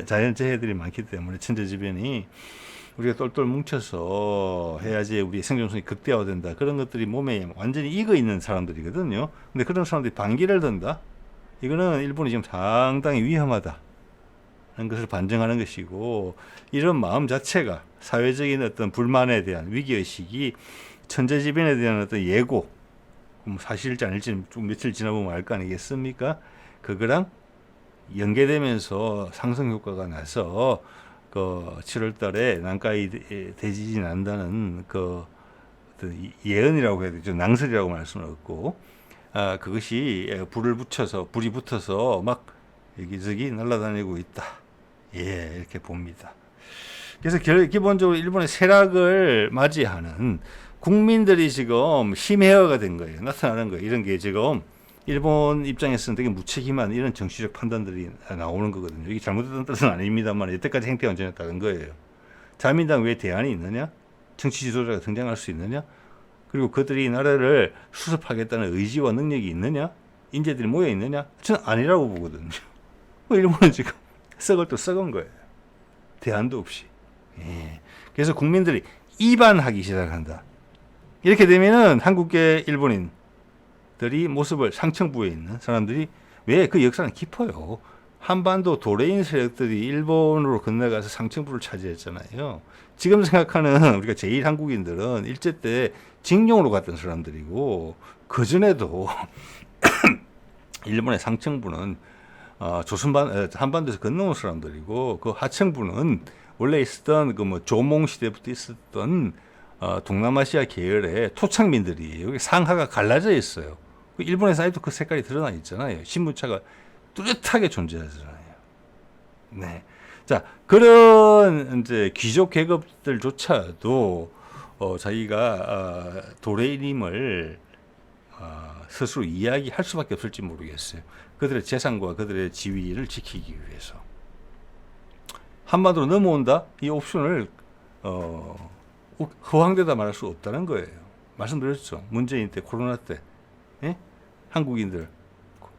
자연재해들이 많기 때문에 천재지변이 우리가 똘똘 뭉쳐서 해야지 우리 생존성이 극대화된다. 그런 것들이 몸에 완전히 익어 있는 사람들이거든요. 근데 그런 사람들이 반기를 든다? 이거는 일본이 지금 상당히 위험하다. 하는 것을 반증하는 것이고, 이런 마음 자체가 사회적인 어떤 불만에 대한 위기의식이 천재지변에 대한 어떤 예고, 사실일지 아닐지 좀 며칠 지나보면 알 거 아니겠습니까? 그거랑 연계되면서 상승 효과가 나서 그 7월 달에 난카이 대지진이 난다는 그 예언이라고 해야 되죠. 낭설이라고 말할 수는 없고, 그것이 불이 붙어서 막 여기저기 날아다니고 있다. 예, 이렇게 봅니다. 그래서 기본적으로 일본의 쇠락을 맞이하는 국민들이 지금 심해어가 된 거예요. 나타나는 거예요. 이런 게 지금 일본 입장에서는 되게 무책임한 이런 정치적 판단들이 나오는 거거든요. 이게 잘못됐다는 뜻은 아닙니다만 여태까지 행태가 언제였다는 거예요. 자민당 왜 대안이 있느냐? 정치 지도자가 등장할 수 있느냐? 그리고 그들이 이 나라를 수습하겠다는 의지와 능력이 있느냐? 인재들이 모여 있느냐? 저는 아니라고 보거든요. 일본은 지금 썩을 또 썩은 거예요. 대안도 없이. 예. 그래서 국민들이 이반하기 시작한다. 이렇게 되면은 한국계 일본인들이 모습을 상층부에 있는 사람들이 왜 그 역사는 깊어요. 한반도 도레인 세력들이 일본으로 건너가서 상층부를 차지했잖아요. 지금 생각하는 우리가 제1 한국인들은 일제 때 징용으로 갔던 사람들이고 그 전에도 일본의 상층부는 한반도에서 건너온 사람들이고 그 하층부는 원래 있었던 그 뭐 조몽 시대부터 있었던 동남아시아 계열의 토착민들이에요. 여기 상하가 갈라져 있어요. 일본의 사이도 그 색깔이 드러나 있잖아요. 신문차가 뚜렷하게 존재하잖아요. 네. 자, 그런 이제 귀족 계급들조차도 자기가 도레이님을 스스로 이야기할 수밖에 없을지 모르겠어요. 그들의 재산과 그들의 지위를 지키기 위해서. 한반도로 넘어온다? 이 옵션을 허황되다 말할 수 없다는 거예요. 말씀드렸죠. 문재인 때, 코로나 때, 예? 한국인들,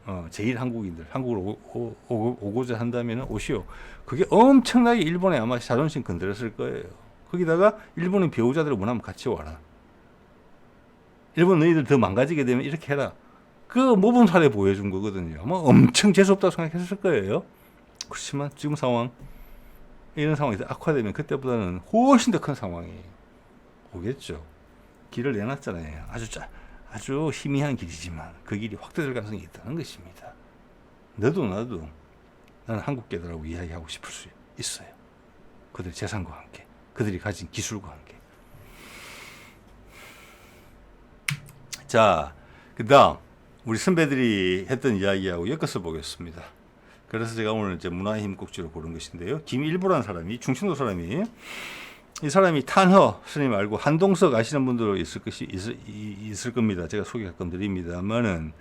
제1 한국인들, 한국으로 오고자 한다면 오시오. 그게 엄청나게 일본에 아마 자존심 건드렸을 거예요. 거기다가 일본의 배우자들을 원하면 같이 와라. 일본 너희들 더 망가지게 되면 이렇게 해라. 그 모범 사례 보여준 거거든요. 아마 엄청 재수없다고 생각했을 거예요. 그렇지만 지금 상황, 이런 상황이 악화되면 그때보다는 훨씬 더 큰 상황이 오겠죠. 길을 내놨잖아요. 아주 희미한 길이지만 그 길이 확대될 가능성이 있다는 것입니다. 너도 나도 나는 한국계들하고 이야기하고 싶을 수 있어요. 그들의 재산과 함께, 그들이 가진 기술과 함께. 자, 그 다음 우리 선배들이 했던 이야기하고 엮어서 보겠습니다. 그래서 제가 오늘 이제 문화의 힘 꼭지로 고른 것인데요. 김일보라는 사람이, 충청도 사람이, 이 사람이 탄허 스님 알고 한동석 아시는 분들 있을 겁니다. 제가 소개 가끔 드립니다만은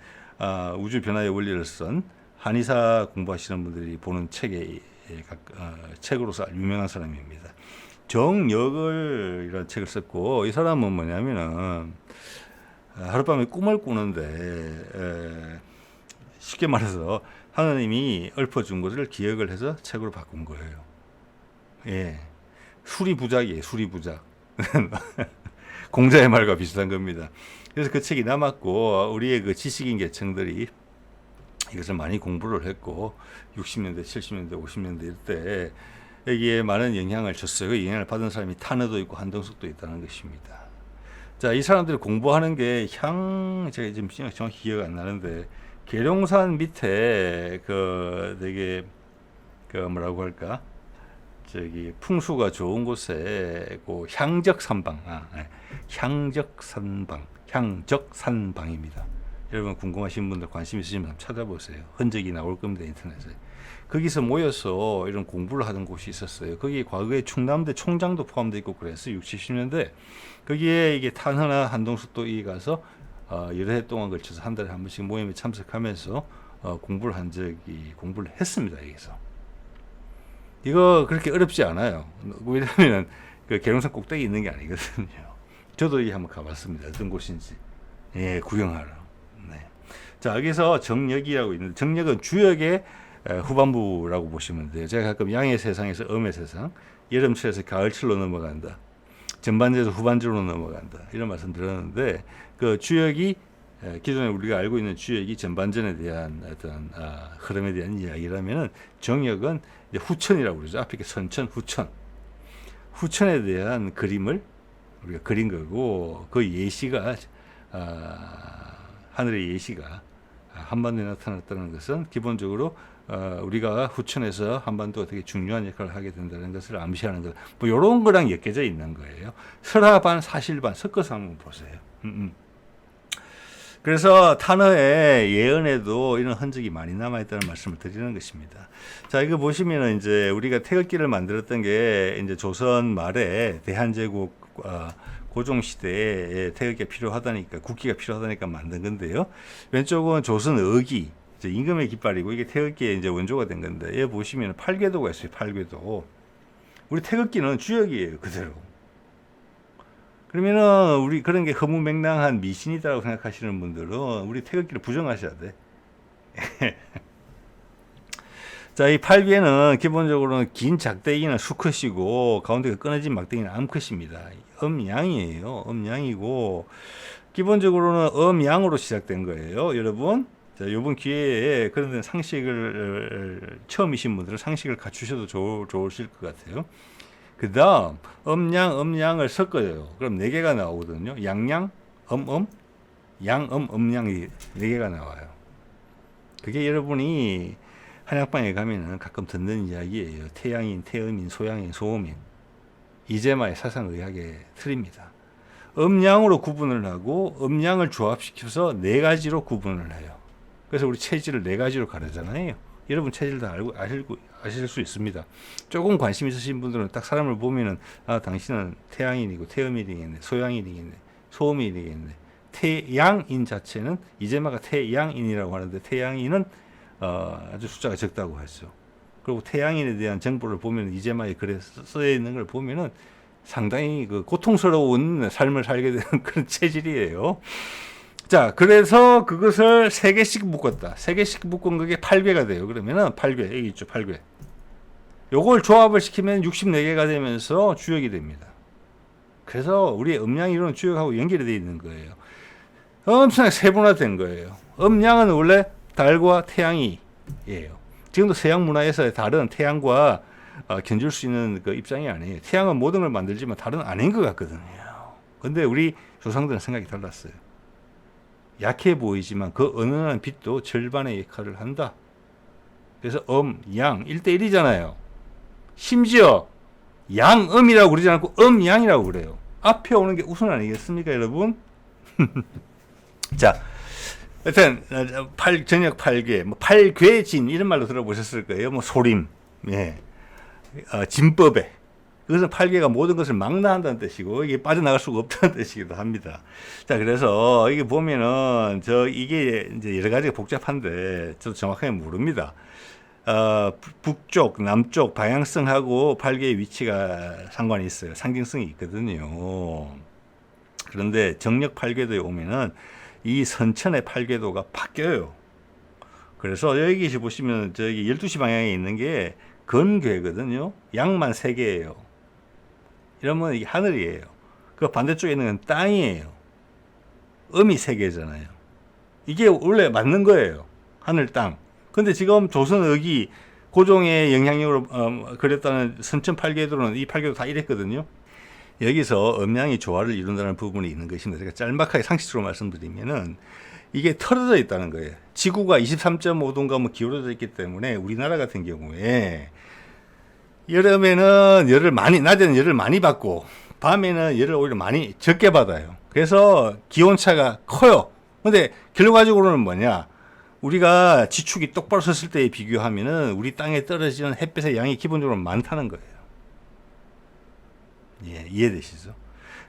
우주 변화의 원리를 쓴 한의사 공부하시는 분들이 보는 책으로서 유명한 사람입니다. 정역을 이런 책을 썼고, 이 사람은 뭐냐면은 하룻밤에 꿈을 꾸는데 쉽게 말해서 하나님이 읊어준 것을 기억을 해서 책으로 바꾼 거예요. 예. 수리부작이에요. 수리부작. 공자의 말과 비슷한 겁니다. 그래서 그 책이 남았고 우리의 그 지식인 계층들이 이것을 많이 공부를 했고 60년대, 70년대, 50년대 이때 여기에 많은 영향을 줬어요. 그 영향을 받은 사람이 탄허도 있고 한동숙도 있다는 것입니다. 자, 이 사람들이 공부하는 게 제가 지금 정확히 기억 안 나는데 계룡산 밑에 되게 뭐라고 할까? 풍수가 좋은 곳에 향적산방입니다. 여러분 궁금하신 분들 관심 있으시면 한번 찾아보세요. 흔적이 나올 겁니다, 인터넷에. 거기서 모여서 이런 공부를 하던 곳이 있었어요. 거기 과거에 충남대 총장도 포함되어 있고 그랬어요. 60, 70년대. 거기에 이게 탄허나 한동숙도 이 가서 여러 해 동안 걸쳐서 한 달에 한 번씩 모임에 참석하면서 공부를 했습니다. 여기서. 이거 그렇게 어렵지 않아요. 왜냐하면 그 계룡산 꼭대기 있는 게 아니거든요. 저도 여기 한번 가봤습니다. 어떤 곳인지. 예, 구경하러. 네. 자, 여기서 정역이라고 있는데, 정역은 주역의 후반부라고 보시면 돼요. 제가 가끔 양의 세상에서 음의 세상, 여름철에서 가을철로 넘어간다. 전반전에서 후반전으로 넘어간다. 이런 말씀 드렸는데, 그 주역이 기존에 우리가 알고 있는 주역이 전반전에 대한 어떤 흐름에 대한 이야기라면은 정역은 이제 후천이라고 그러죠. 앞에 선천, 후천에 대한 그림을 우리가 그린 거고 그 예시가 하늘의 예시가 한반도에 나타났다는 것은 기본적으로 우리가 후천에서 한반도가 되게 중요한 역할을 하게 된다는 것을 암시하는 것. 뭐 이런 거랑 엮여져 있는 거예요. 설화반, 사실반 섞어서 한번 보세요. 그래서 탄허의 예언에도 이런 흔적이 많이 남아있다는 말씀을 드리는 것입니다. 자, 이거 보시면은 이제 우리가 태극기를 만들었던 게 이제 조선 말에 대한제국 고종시대에 태극기가 필요하다니까, 국기가 필요하다니까 만든 건데요. 왼쪽은 조선 의기, 임금의 깃발이고 이게 태극기의 이제 원조가 된 건데, 얘 보시면 팔궤도가 있어요. 팔궤도. 우리 태극기는 주역이에요. 그대로. 그러면은 우리 그런 게 허무맹랑한 미신이다라고 생각하시는 분들은 우리 태극기를 부정하셔야 돼. 자, 이 팔귀에는 기본적으로는 긴 작대기는 수컷이고 가운데가 끊어진 막대기는 암컷입니다. 음양이에요. 음양이고 기본적으로는 음양으로 시작된 거예요, 여러분. 자, 이번 기회에 그런 상식을 처음이신 분들은 상식을 갖추셔도 좋으실 것 같아요. 그 다음 음양을 섞어요. 그럼 네 개가 나오거든요. 양양, 양음, 음양이 네 개가 나와요. 그게 여러분이 한약방에 가면은 가끔 듣는 이야기예요. 태양인, 태음인, 소양인, 소음인. 이재마의 사상의학의 틀입니다. 음양으로 구분을 하고 음양을 조합시켜서 네 가지로 구분을 해요. 그래서 우리 체질을 네 가지로 가르잖아요. 여러분 체질 다 아실 수 있습니다. 조금 관심 있으신 분들은 딱 사람을 보면은 당신은 태양인이고 태음인이겠네, 소양인이겠네, 소음인이겠네. 태양인 자체는 이재마가 태양인이라고 하는데 태양인은 아주 숫자가 적다고 했죠. 그리고 태양인에 대한 정보를 보면 이재마에 글에 써 있는 걸 보면은 상당히 그 고통스러운 삶을 살게 되는 그런 체질이에요. 자, 그래서 그것을 세 개씩 묶었다. 세 개씩 묶은 그게 8괴가 돼요. 그러면은 8괴, 여기 있죠, 8괴. 요걸 조합을 시키면 64개가 되면서 주역이 됩니다. 그래서 우리의 음양이론은 주역하고 연결이 되어 있는 거예요. 엄청나게 세분화된 거예요. 음양은 원래 달과 태양이에요. 지금도 서양 문화에서 달은 태양과 견줄 수 있는 그 입장이 아니에요. 태양은 모든 걸 만들지만 달은 아닌 것 같거든요. 근데 우리 조상들은 생각이 달랐어요. 약해 보이지만 그 은은한 빛도 절반의 역할을 한다. 그래서 양 1대1이잖아요. 심지어 양음이라고 그러지 않고 음양이라고 그래요. 앞에 오는 게 우선 아니겠습니까, 여러분? 자, 하여튼 전역 8괴, 뭐 8괴진 이런 말로 들어보셨을 거예요. 뭐 소림, 예, 진법에. 그것은 8괴가 모든 것을 망라한다는 뜻이고 이게 빠져나갈 수가 없다는 뜻이기도 합니다. 자, 그래서 이게 보면은 이게 이제 여러 가지가 복잡한데 저도 정확하게 모릅니다. 북쪽, 남쪽 방향성하고 8괴의 위치가 상관이 있어요. 상징성이 있거든요. 그런데 정력 8궤도에 오면은 이 선천의 8궤도가 바뀌어요. 그래서 여기 보시면 저기 12시 방향에 있는 게 건괴거든요. 양만 3개예요. 이러면 이게 하늘이에요. 그 반대쪽에 있는 건 땅이에요. 음이 3개잖아요. 이게 원래 맞는 거예요. 하늘, 땅. 근데 지금 조선의기 고종의 영향력으로 그랬다는 선천 8궤도는 이 8궤도 다 이랬거든요. 여기서 음양이 조화를 이룬다는 부분이 있는 것입니다. 제가 짤막하게 상식적으로 말씀드리면은 이게 털어져 있다는 거예요. 지구가 23.5도인가 뭐 기울어져 있기 때문에 우리나라 같은 경우에 여름에는 낮에는 열을 많이 받고 밤에는 열을 오히려 많이 적게 받아요. 그래서 기온차가 커요. 근데 결과적으로는 뭐냐? 우리가 지축이 똑바로 섰을 때에 비교하면은 우리 땅에 떨어지는 햇빛의 양이 기본적으로 많다는 거예요. 예, 이해되시죠?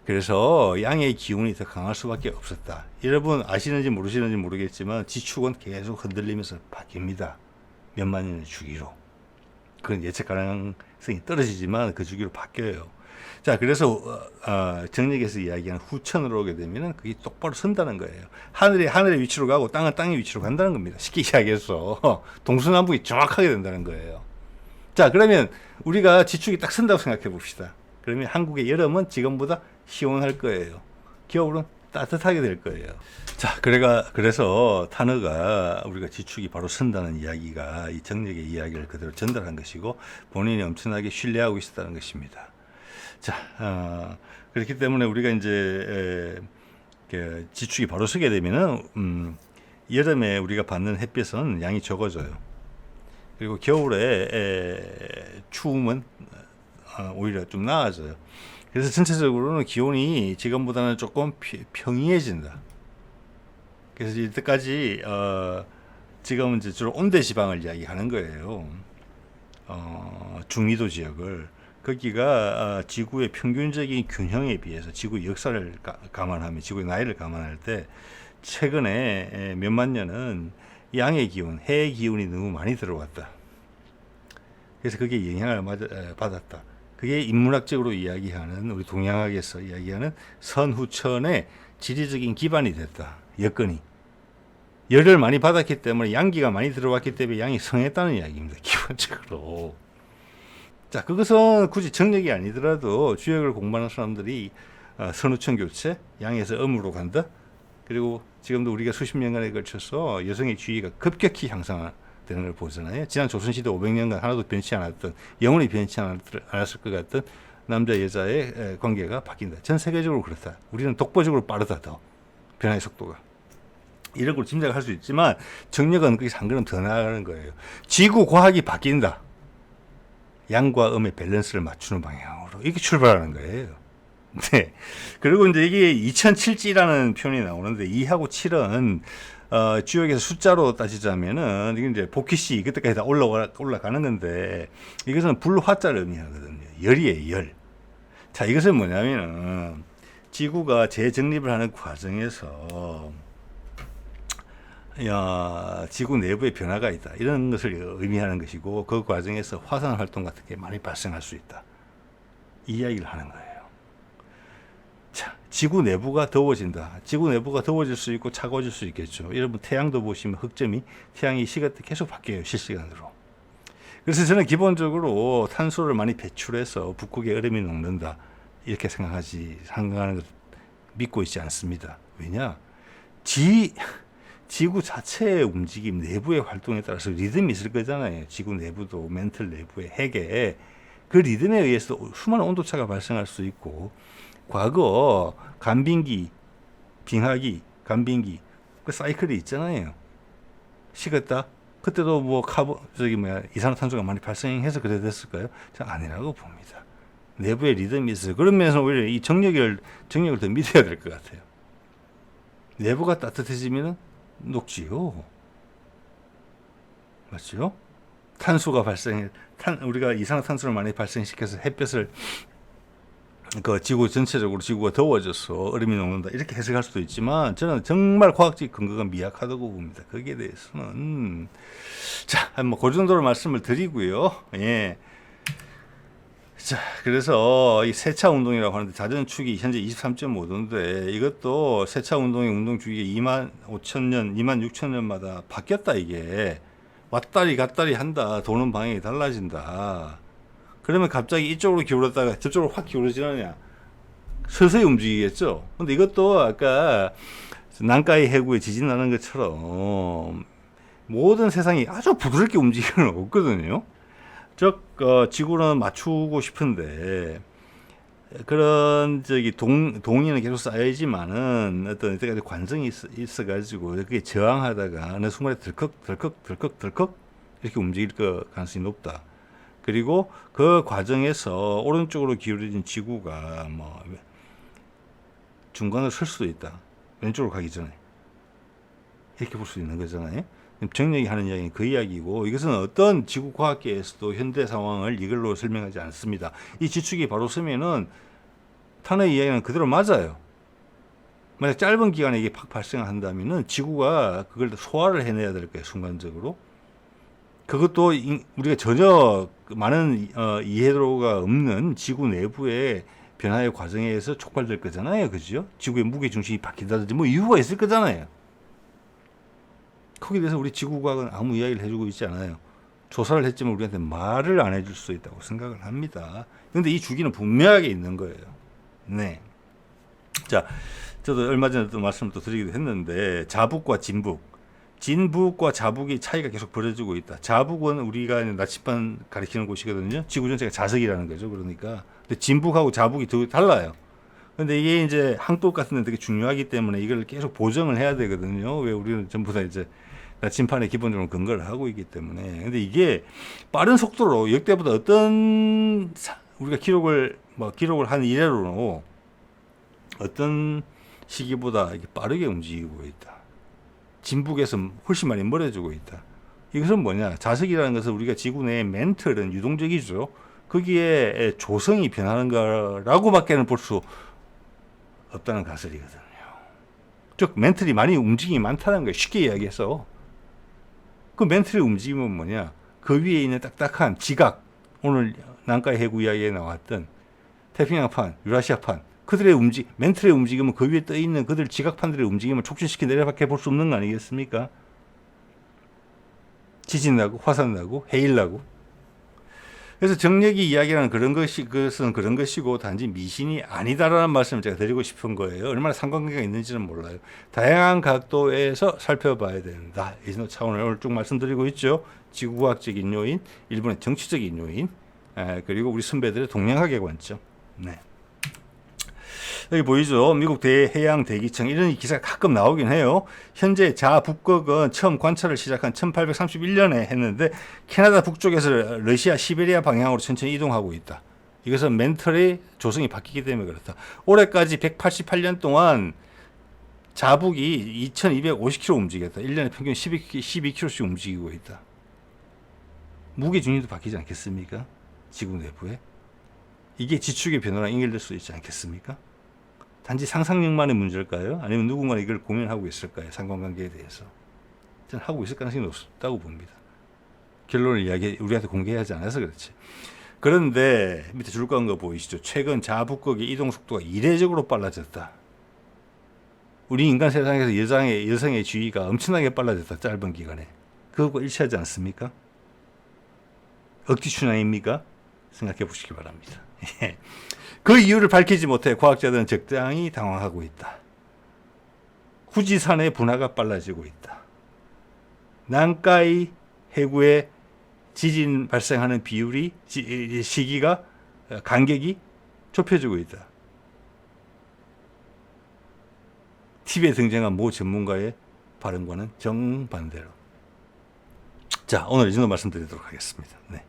그래서 양의 기운이 더 강할 수밖에 없었다. 여러분 아시는지 모르시는지 모르겠지만 지축은 계속 흔들리면서 바뀝니다. 몇만 년의 주기로. 그건 예측 가능성이 떨어지지만 그 주기로 바뀌어요. 자, 그래서 정력에서 이야기하는 후천으로 오게 되면은 그게 똑바로 선다는 거예요. 하늘의 위치로 가고 땅은 땅의 위치로 간다는 겁니다. 쉽게 이야기해서 동서남북이 정확하게 된다는 거예요. 자, 그러면 우리가 지축이 딱 선다고 생각해 봅시다. 그러면 한국의 여름은 지금보다 시원할 거예요. 겨울은 따뜻하게 될 거예요. 자, 그래서 탄어가 우리가 지축이 바로 선다는 이야기가 이 정력의 이야기를 그대로 전달한 것이고 본인이 엄청나게 신뢰하고 있었다는 것입니다. 자, 그렇기 때문에 우리가 이제 지축이 바로 서게 되면은 여름에 우리가 받는 햇빛은 양이 적어져요. 그리고 겨울에 추움은 오히려 좀 나아져요. 그래서 전체적으로는 기온이 지금보다는 조금 평이해진다. 그래서 이때까지 지금은 이제 주로 온대 지방을 이야기하는 거예요. 중위도 지역을 거기가 지구의 평균적인 균형에 비해서 지구의 역사를 감안하면 지구의 나이를 감안할 때 최근에 몇만 년은 양의 기운, 해의 기운이 너무 많이 들어왔다. 그래서 그게 영향을 받았다. 그게 인문학적으로 이야기하는, 우리 동양학에서 이야기하는 선후천의 지리적인 기반이 됐다. 여건이. 열을 많이 받았기 때문에 양기가 많이 들어왔기 때문에 양이 성했다는 이야기입니다. 기본적으로. 자, 그것은 굳이 정력이 아니더라도 주역을 공부하는 사람들이 선후천 교체, 양에서 음으로 간다. 그리고 지금도 우리가 수십 년간에 걸쳐서 여성의 지위가 급격히 향상되는 걸 보잖아요. 지난 조선시대 500년간 하나도 변치 않았던, 영원히 변치 않았을 것 같던 남자 여자의 관계가 바뀐다. 전 세계적으로 그렇다. 우리는 독보적으로 빠르다. 더 변화의 속도가. 이런 걸 짐작할 수 있지만 정력은 거기서 한 걸음 더 나아가는 거예요. 지구 과학이 바뀐다. 양과 음의 밸런스를 맞추는 방향으로 이렇게 출발하는 거예요. 네. 그리고 이제 이게 2007지라는 표현이 나오는데 2하고 7은 주역에서 숫자로 따지자면은 이게 이제 복희씨 그때까지 다 올라가는 건데 이것은 불화자를 의미하거든요. 열이에요, 열. 자, 이것은 뭐냐면은 지구가 재정립을 하는 과정에서 지구 내부에 변화가 있다. 이런 것을 의미하는 것이고 그 과정에서 화산 활동 같은 게 많이 발생할 수 있다. 이 이야기를 하는 거예요. 자, 지구 내부가 더워진다. 지구 내부가 더워질 수 있고 차가워질 수 있겠죠. 여러분 태양도 보시면 흑점이 태양이 시간 계속 바뀌어요. 실시간으로. 그래서 저는 기본적으로 탄소를 많이 배출해서 북극의 얼음이 녹는다. 이렇게 생각하는 걸 믿고 있지 않습니다. 왜냐? 지구 자체의 움직임, 내부의 활동에 따라서 리듬이 있을 거잖아요. 지구 내부도 멘틀 내부의 핵에 그 리듬에 의해서 수많은 온도차가 발생할 수 있고 과거 간빙기, 빙하기, 간빙기 그 사이클이 있잖아요. 식었다. 그때도 뭐 이산화탄소가 많이 발생해서 그래 됐을까요? 저는 아니라고 봅니다. 내부의 리듬이 있어요. 그런 면에서 오히려 이 정력을 더 믿어야 될 것 같아요. 내부가 따뜻해지면은 녹지요. 맞죠? 탄소가 우리가 이산화탄소를 많이 발생시켜서 햇볕을 지구 전체적으로 지구가 더워져서 얼음이 녹는다 이렇게 해석할 수도 있지만 저는 정말 과학적 근거가 미약하다고 봅니다. 거기에 대해서는 자, 그 정도로 말씀을 드리고요. 예. 자, 그래서 이 세차 운동이라고 하는데 자전축이 현재 23.5도인데 이것도 세차 운동의 운동 주기가 25,000년, 26,000년마다 바뀌었다. 이게 왔다리 갔다리 한다. 도는 방향이 달라진다. 그러면 갑자기 이쪽으로 기울었다가 저쪽으로 확 기울어지느냐? 서서히 움직이겠죠. 근데 이것도 아까 난카이 해구에 지진 나는 것처럼 모든 세상이 아주 부드럽게 움직이는 건 없거든요. 즉 지구는 맞추고 싶은데 그런 동의는 계속 쌓여지만은 어떤 이때까지 관성이 있어가지고 그게 저항하다가 어느 순간에 덜컥 이렇게 움직일 것 가능성이 높다. 그리고 그 과정에서 오른쪽으로 기울어진 지구가 뭐 중간으로 설 수도 있다. 왼쪽으로 가기 전에 이렇게 볼 수 있는 거잖아요. 정력이 하는 이야기는 그 이야기고 이것은 어떤 지구과학계에서도 현대 상황을 이걸로 설명하지 않습니다. 이 지축이 바로 서면은 탄의 이야기는 그대로 맞아요. 만약 짧은 기간에 이게 팍 발생한다면은 지구가 그걸 소화를 해내야 될 거예요. 순간적으로. 그것도 우리가 전혀 많은 이해도가 없는 지구 내부의 변화의 과정에 의해서 촉발될 거잖아요. 그죠? 지구의 무게중심이 바뀐다든지 뭐 이유가 있을 거잖아요. 거기에 대해서 우리 지구과학은 아무 이야기를 해주고 있지 않아요. 조사를 했지만 우리한테 말을 안 해줄 수 있다고 생각을 합니다. 그런데 이 주기는 분명하게 있는 거예요. 네. 자, 저도 얼마 전에 또 말씀을 또 드리기도 했는데 자북과 진북과 자북이 차이가 계속 벌어지고 있다. 자북은 우리가 나침반 가리키는 곳이거든요. 지구 전체가 자석이라는 거죠. 그러니까. 근데 진북하고 자북이 되게 달라요. 근데 이게 이제 항법 같은 데 되게 중요하기 때문에 이걸 계속 보정을 해야 되거든요. 왜 우리는 전부 다 이제 나침판에 기본적으로 근거를 하고 있기 때문에. 근데 이게 빠른 속도로 역대보다 어떤 우리가 기록을 한 이래로 어떤 시기보다 이게 빠르게 움직이고 있다. 진북에서 훨씬 많이 멀어지고 있다. 이것은 뭐냐? 자석이라는 것은 우리가 지구 내의 멘틀은 유동적이죠. 거기에 조성이 변하는 거라고밖에는 볼 수 없다는 가설이거든요. 즉 멘틀이 많이 움직임이 많다는 거예요. 쉽게 이야기해서. 그 멘틀의 움직임은 뭐냐? 그 위에 있는 딱딱한 지각, 오늘 난카이 해구 이야기에 나왔던 태평양판, 유라시아판, 그들의 멘틀의 움직임은 그 위에 떠 있는 그들 지각판들의 움직임을 촉진시켜 내려밖에 볼 수 없는 거 아니겠습니까? 지진 나고 화산 나고 해일 나고. 그래서 정력이 이야기라는 그것은 그런 것이고 단지 미신이 아니다라는 말씀을 제가 드리고 싶은 거예요. 얼마나 상관관계가 있는지는 몰라요. 다양한 각도에서 살펴봐야 된다. 이 차원을 오늘 쭉 말씀드리고 있죠. 지구과학적인 요인, 일본의 정치적인 요인, 그리고 우리 선배들의 동양학의 관점. 네. 여기 보이죠? 미국 대해양 대기청 이런 기사가 가끔 나오긴 해요. 현재 자북극은 처음 관찰을 시작한 1831년에 했는데 캐나다 북쪽에서 러시아 시베리아 방향으로 천천히 이동하고 있다. 이것은 멘틀의 조성이 바뀌기 때문에 그렇다. 올해까지 188년 동안 자북이 2250km 움직였다. 1년에 평균 12km씩 움직이고 있다. 무게 중심도 바뀌지 않겠습니까? 지구 내부에. 이게 지축의 변화랑 연결될 수 있지 않겠습니까? 단지 상상력만의 문제일까요? 아니면 누군가 이걸 고민하고 있을까요? 상관관계에 대해서. 저는 하고 있을 가능성이 높다고 봅니다. 결론을 우리한테 공개하지 않아서 그렇지. 그런데 밑에 줄 건 거 보이시죠? 최근 자북극의 이동 속도가 이례적으로 빨라졌다. 우리 인간 세상에서 여성의 주의가 엄청나게 빨라졌다. 짧은 기간에. 그것과 일치하지 않습니까? 억지 춘향입니까? 생각해 보시기 바랍니다. 그 이유를 밝히지 못해 과학자들은 적당히 당황하고 있다. 후지산의 분화가 빨라지고 있다. 난카이 해구의 지진 발생하는 시기가 간격이 좁혀지고 있다. TV에 등장한 모 전문가의 발언과는 정반대로. 자, 오늘 이 정도 말씀드리도록 하겠습니다. 네.